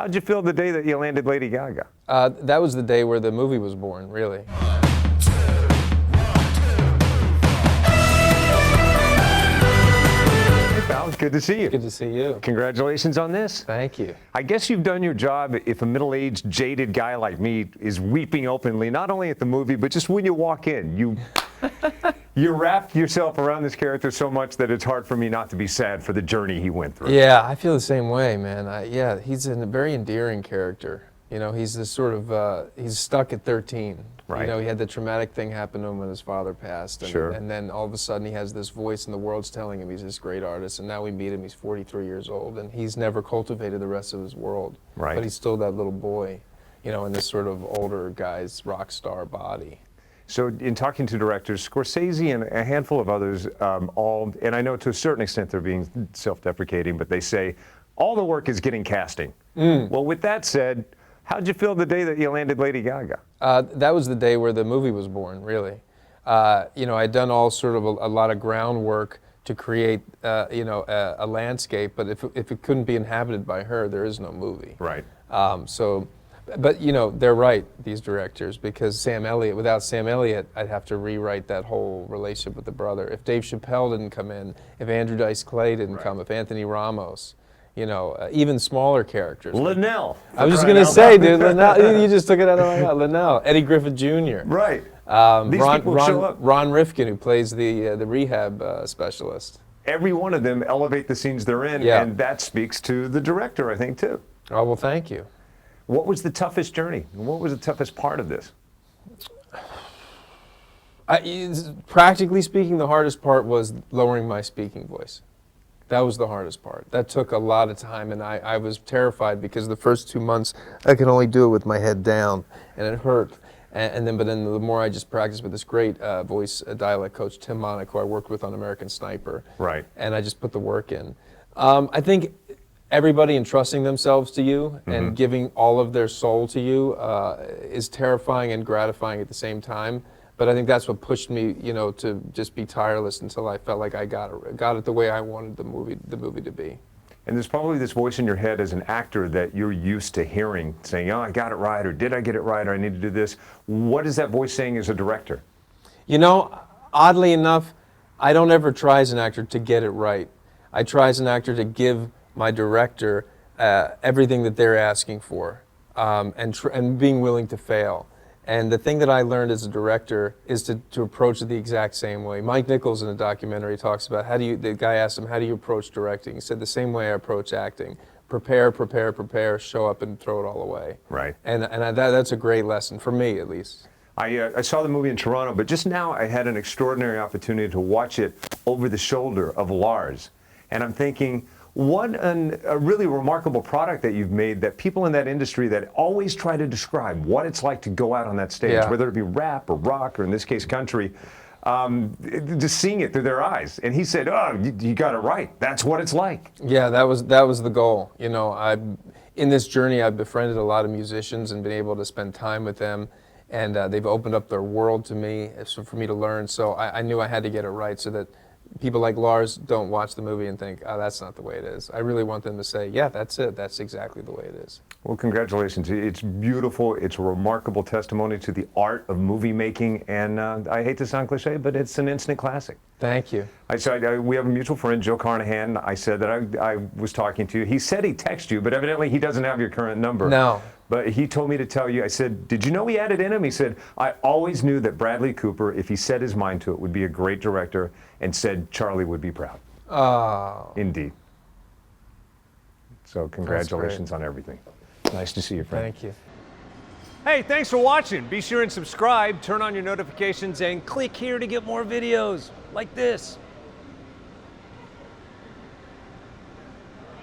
How'd you feel the day that you landed Lady Gaga? That was the day where the movie was born, really. Hey, pal, good to see you. Good to see you. Congratulations on this. Thank you. I guess you've done your job if a middle-aged, jaded guy like me is weeping openly, not only at the movie, but just when you walk in. You wrapped yourself around this character so much that it's hard for me not to be sad for the journey he went through. Yeah, I feel the same way, man. Yeah, he's a very endearing character. You know, he's this sort of, he's stuck at 13. Right. You know, he had the traumatic thing happen to him when his father passed. And, Sure. And then all of a sudden he has this voice and the world's telling him he's this great artist. And now we meet him, he's 43 years old, and he's never cultivated the rest of his world. Right. But he's still that little boy, you know, in this sort of older guy's rock star body. So in talking to directors, Scorsese and a handful of others, and I know to a certain extent they're being self-deprecating, but they say all the work is getting casting. Well, with that said, how'd you feel the day that you landed Lady Gaga? That was the day where the movie was born, really. You know, I'd done all sort of a lot of groundwork to create, you know, a landscape, but if it couldn't be inhabited by her, there is no movie. Right. But you know, they're right, these directors, because without Sam Elliott, I'd have to rewrite that whole relationship with the brother. If Dave Chappelle didn't come in, if Andrew Dice Clay didn't come, if Anthony Ramos, you know, even smaller characters. Linnell. I was just going to say, dude, Linnell, you just took it out of my mouth. Linnell, Eddie Griffith Jr. Right. Ron show up. Rifkin, who plays the rehab specialist. Every one of them elevate the scenes they're in, Yeah. and that speaks to the director, I think, too. Oh, well, thank you. What was the toughest journey? What was the toughest part of this? Practically speaking, the hardest part was lowering my speaking voice. That was the hardest part. That took a lot of time, and I was terrified because the first 2 months I could only do it with my head down, and it hurt. But then the more I just practiced with this great voice dialect coach, Tim Monick, who I worked with on American Sniper. Right. And I just put the work in. I think everybody entrusting themselves to you and giving all of their soul to you is terrifying and gratifying at the same time. But I think that's what pushed me, you know, to just be tireless until I felt like I got it the way I wanted the movie to be. And there's probably this voice in your head as an actor that you're used to hearing, saying, oh, I got it right, or did I get it right, or I need to do this. What is that voice saying as a director? You know, oddly enough, I don't ever try as an actor to get it right. I try as an actor to give my director everything that they're asking for, and being willing to fail. And the thing that I learned as a director is to approach it the exact same way. Mike Nichols in a documentary talks about the guy asked him, how do you approach directing? He said, the same way I approach acting. Prepare, prepare, prepare, show up and throw it all away. Right. And that's a great lesson, for me at least. I saw the movie in Toronto, but just now I had an extraordinary opportunity to watch it over the shoulder of Lars. And I'm thinking, what a really remarkable product that you've made that people in that industry that always try to describe what it's like to go out on that stage, whether it be rap or rock or in this case country, just seeing it through their eyes. And he said, oh, you got it right. That's what it's like. Yeah, that was the goal. You know, in this journey I've befriended a lot of musicians and been able to spend time with them. And they've opened up their world to me for me to learn. So I knew I had to get it right so that people like Lars don't watch the movie and think, oh, that's not the way it is. I really want them to say, yeah, that's it. That's exactly the way it is. Well, congratulations. It's beautiful. It's a remarkable testimony to the art of movie making. And I hate to sound cliche, but it's an instant classic. Thank you. We have a mutual friend, Joe Carnahan. I said that I was talking to you. He said he texted you, but evidently he doesn't have your current number. No. But he told me to tell you, I said, did you know he had it in him? He said, I always knew that Bradley Cooper, if he set his mind to it, would be a great director, and said Charlie would be proud. Oh. Indeed. So congratulations on everything. Nice to see you, friend. Thank you. Hey, thanks for watching. Be sure and subscribe, turn on your notifications, and click here to get more videos like this.